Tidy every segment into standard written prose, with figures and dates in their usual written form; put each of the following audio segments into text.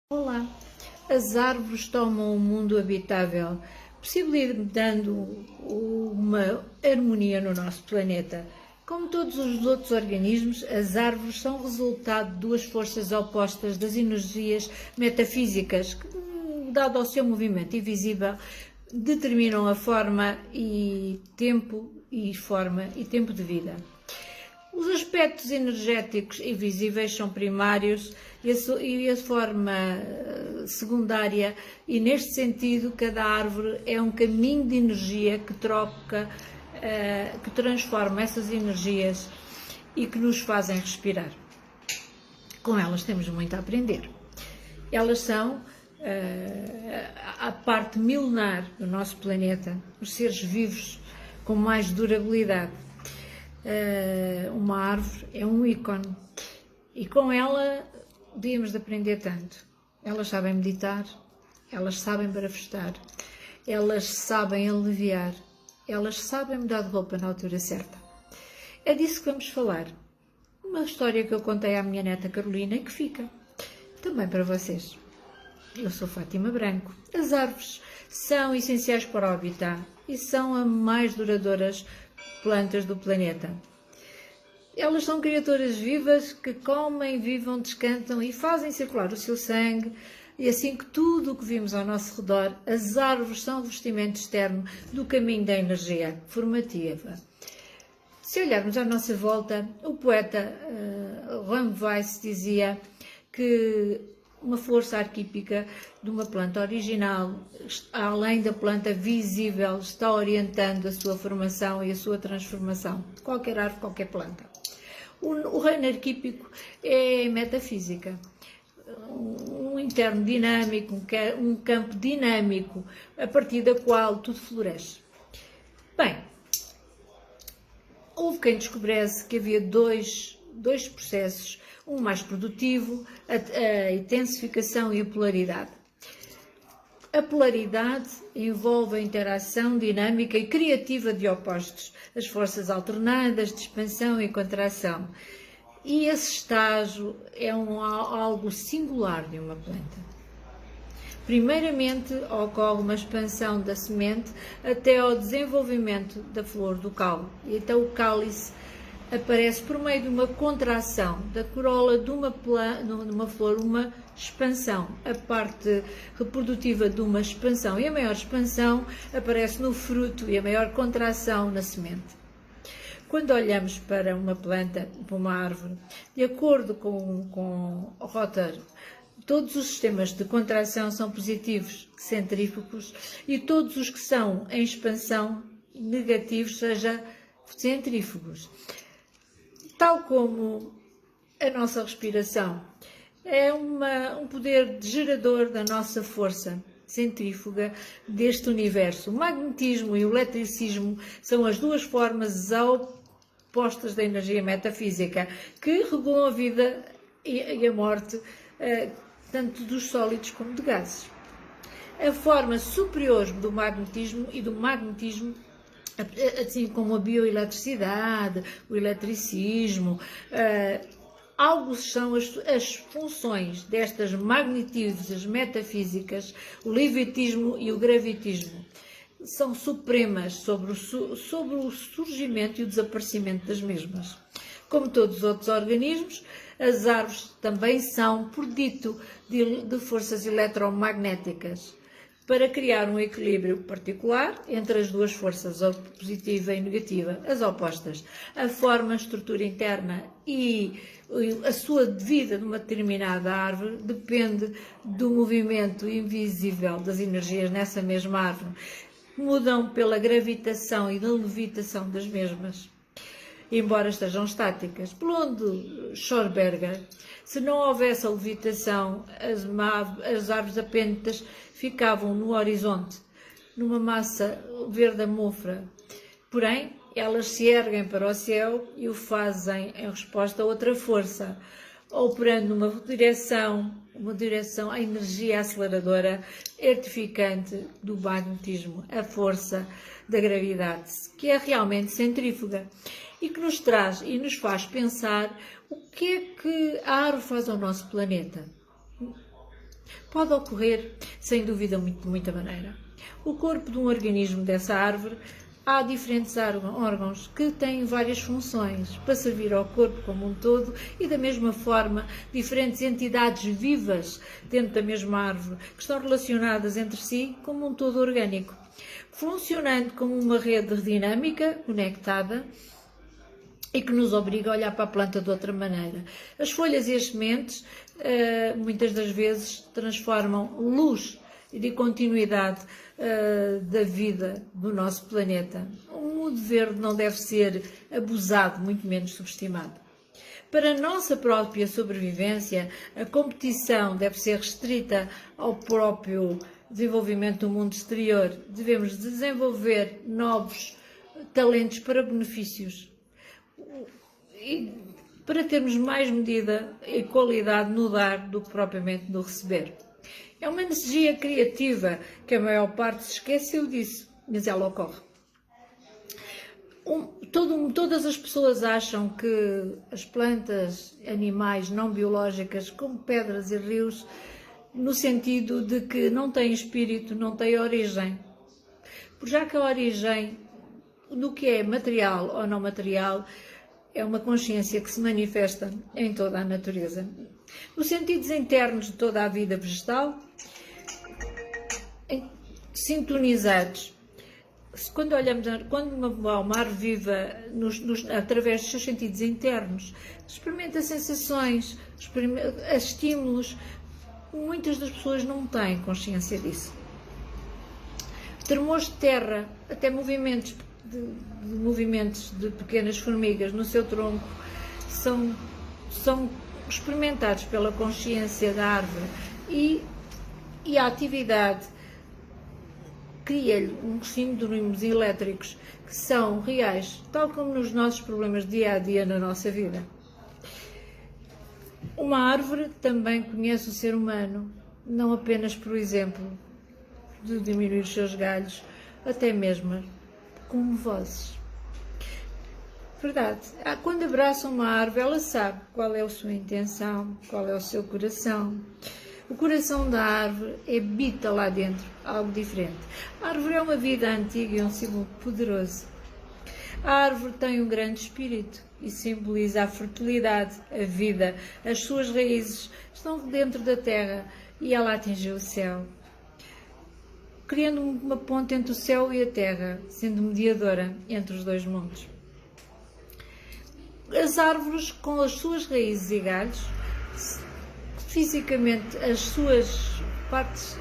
Olá! As árvores tomam um mundo habitável, possibilitando uma harmonia no nosso planeta. Como todos os outros organismos, as árvores são resultado de duas forças opostas das energias metafísicas, que, dado ao seu movimento invisível, determinam a forma e tempo de vida. Os aspectos energéticos invisíveis são primários e a forma secundária, e neste sentido cada árvore é um caminho de energia que que transforma essas energias e que nos fazem respirar. Com elas temos muito a aprender. Elas são a parte milenar do nosso planeta, os seres vivos com mais durabilidade. Uma árvore é um ícone e com ela devíamos de aprender tanto. Elas sabem meditar, elas sabem barafustar, elas sabem aliviar, elas sabem mudar de roupa na altura certa. É disso que vamos falar. Uma história que eu contei à minha neta Carolina e que fica também para vocês. Eu sou Fátima Branco. As árvores são essenciais para o habitat e são as mais duradouras plantas do planeta. Elas são criaturas vivas que comem, vivem, descansam e fazem circular o seu sangue, e assim que tudo o que vimos ao nosso redor, as árvores são o revestimento externo do caminho da energia formativa. Se olharmos à nossa volta, o poeta Ron Weiss dizia que uma força arquípica de uma planta original, além da planta visível, está orientando a sua formação e a sua transformação. Qualquer árvore, qualquer planta. O reino arquípico é metafísica. Um interno dinâmico, um campo dinâmico, a partir da qual tudo floresce. Bem, houve quem descobrisse que havia dois processos, um mais produtivo, a intensificação e a polaridade. A polaridade envolve a interação dinâmica e criativa de opostos, as forças alternadas de expansão e contração. E esse estágio é algo singular de uma planta. Primeiramente, ocorre uma expansão da semente até ao desenvolvimento da flor do caule. E então o cálice aparece por meio de uma contração da corola de uma flor, uma expansão. A parte reprodutiva de uma expansão e a maior expansão aparece no fruto e a maior contração na semente. Quando olhamos para uma planta, para uma árvore, de acordo com Rotter, todos os sistemas de contração são positivos, centrífugos, e todos os que são em expansão negativos, seja centrífugos. Tal como a nossa respiração é um poder gerador da nossa força centrífuga deste universo. O magnetismo e o eletricismo são as duas formas opostas da energia metafísica que regulam a vida e a morte, tanto dos sólidos como de gases. A forma superior do magnetismo assim como a bioeletricidade, o eletricismo, alguns são as funções destas magnetismos metafísicas, o levitismo e o gravitismo. São supremas sobre o surgimento e o desaparecimento das mesmas. Como todos os outros organismos, as árvores também são produto de forças eletromagnéticas, para criar um equilíbrio particular entre as duas forças, a positiva e negativa, as opostas. A forma, a estrutura interna e a sua vida numa determinada árvore depende do movimento invisível das energias nessa mesma árvore. Mudam pela gravitação e da levitação das mesmas, embora estejam estáticas. Segundo Schorberger, se não houvesse a levitação, as árvores apênditas ficavam no horizonte, numa massa verde amorfa. Porém, elas se erguem para o céu e o fazem em resposta a outra força, operando numa direção, a energia aceleradora, ertificante do magnetismo, a força da gravidade, que é realmente centrífuga e que nos traz e nos faz pensar o que é que a árvore faz ao nosso planeta. Pode ocorrer, sem dúvida, de muita maneira. O corpo de um organismo dessa árvore, há diferentes órgãos que têm várias funções para servir ao corpo como um todo e, da mesma forma, diferentes entidades vivas dentro da mesma árvore que estão relacionadas entre si como um todo orgânico, funcionando como uma rede dinâmica, conectada, e que nos obriga a olhar para a planta de outra maneira. As folhas e as sementes, muitas das vezes, transformam luz de continuidade da vida do nosso planeta. O mundo verde não deve ser abusado, muito menos subestimado. Para a nossa própria sobrevivência, a competição deve ser restrita ao próprio desenvolvimento do mundo exterior. Devemos desenvolver novos talentos para benefícios e para termos mais medida e qualidade no dar do que propriamente no receber. É uma energia criativa que a maior parte se esqueceu disso, mas ela ocorre. Todas as pessoas acham que as plantas, animais não biológicas, como pedras e rios, no sentido de que não têm espírito, não têm origem. Já que a origem do que é material ou não material é uma consciência que se manifesta em toda a natureza. Nos sentidos internos de toda a vida vegetal, sintonizados. Quando uma árvore viva através dos seus sentidos internos, experimenta sensações, estímulos, muitas das pessoas não têm consciência disso. Tremores de terra, até movimentos de pequenas formigas no seu tronco, são experimentados pela consciência da árvore e a atividade cria-lhe uns síndromes elétricos que são reais, tal como nos nossos problemas de dia a dia na nossa vida. Uma árvore também conhece o ser humano, não apenas por exemplo de diminuir os seus galhos, até mesmo com vozes. Verdade. Quando abraça uma árvore, ela sabe qual é a sua intenção, qual é o seu coração. O coração da árvore habita lá dentro algo diferente. A árvore é uma vida antiga e um símbolo poderoso. A árvore tem um grande espírito e simboliza a fertilidade, a vida. As suas raízes estão dentro da terra e ela atingiu o céu, criando uma ponte entre o céu e a terra, sendo mediadora entre os dois mundos. As árvores, com as suas raízes e galhos, fisicamente as suas partes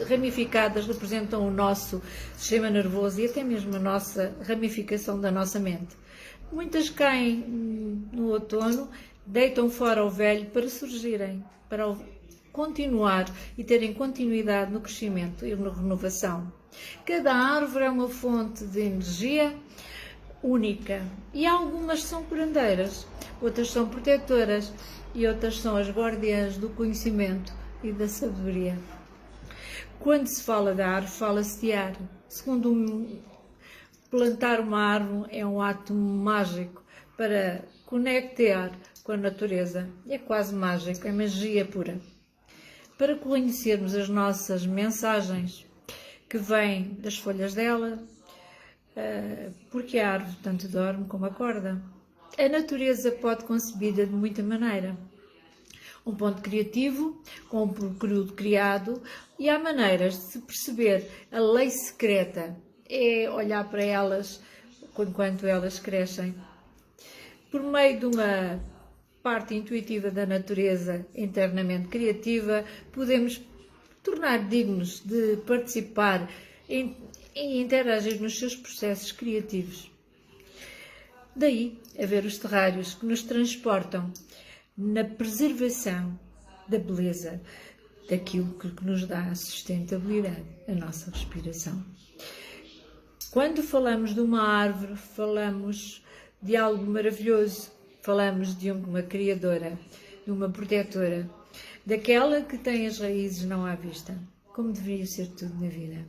ramificadas representam o nosso sistema nervoso e até mesmo a nossa ramificação da nossa mente. Muitas caem no outono, deitam fora o velho para surgirem, para continuar e terem continuidade no crescimento e na renovação. Cada árvore é uma fonte de energia única e algumas são curandeiras, outras são protetoras e outras são as guardiãs do conhecimento e da sabedoria. Quando se fala da árvore, fala-se de ar. Segundo plantar uma árvore é um ato mágico para conectar com a natureza. É quase mágico, é magia pura. Para conhecermos as nossas mensagens que vêm das folhas dela, porque a árvore tanto dorme como acorda. A natureza pode concebida de muita maneira. Um ponto criativo, com um período criado, e há maneiras de se perceber a lei secreta. É olhar para elas enquanto elas crescem. Por meio de uma parte intuitiva da natureza internamente criativa, podemos tornar dignos de participar e interagir nos seus processos criativos. Daí haver os terrários que nos transportam na preservação da beleza, daquilo que nos dá a sustentabilidade, a nossa respiração. Quando falamos de uma árvore, falamos de algo maravilhoso, falamos de uma criadora, de uma protetora, daquela que tem as raízes não à vista, como deveria ser tudo na vida.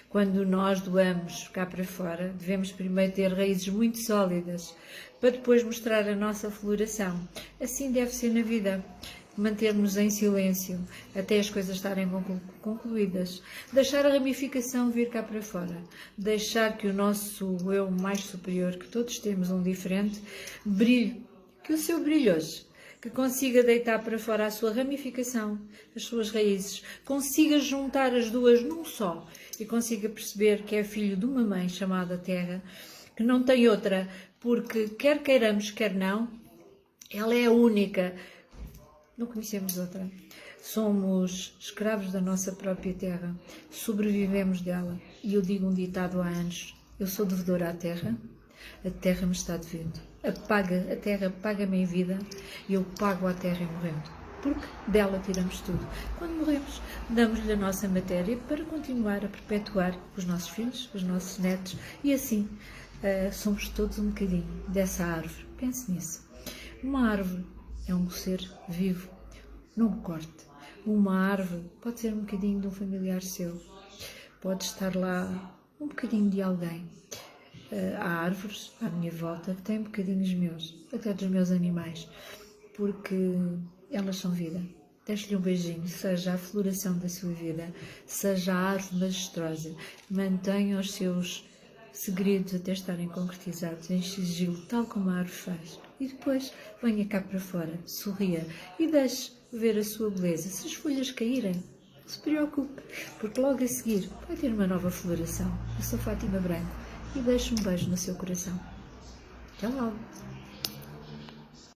Quando nós doamos cá para fora, devemos primeiro ter raízes muito sólidas, para depois mostrar a nossa floração. Assim deve ser na vida. mantermos em silêncio até as coisas estarem concluídas, deixar a ramificação vir cá para fora, deixar que o nosso eu mais superior, que todos temos um diferente, brilhe, que o seu brilho hoje, que consiga deitar para fora a sua ramificação, as suas raízes, consiga juntar as duas num só e consiga perceber que é filho de uma mãe chamada Terra, que não tem outra, porque quer queiramos, quer não, ela é a única. Não conhecemos outra. Somos escravos da nossa própria terra. Sobrevivemos dela. E eu digo um ditado há anos. Eu sou devedora à terra. A terra me está devendo. A terra paga-me em vida e eu pago à terra em morrendo. Porque dela tiramos tudo. Quando morremos, damos-lhe a nossa matéria para continuar a perpetuar os nossos filhos, os nossos netos. E assim, somos todos um bocadinho dessa árvore. Pense nisso. Uma árvore é um ser vivo, não me corte. Uma árvore pode ser um bocadinho de um familiar seu, pode estar lá um bocadinho de alguém. Há árvores à minha volta que têm bocadinhos meus, até dos meus animais, porque elas são vida. Deixe-lhe um beijinho, seja a floração da sua vida, seja a árvore majestosa, mantenha os seus segredos até estarem concretizados em sigilo, tal como a árvore faz. E depois venha cá para fora, sorria e deixe ver a sua beleza. Se as folhas caírem, não se preocupe, porque logo a seguir vai ter uma nova floração. Eu sou Fátima Branco e deixo um beijo no seu coração. Até logo!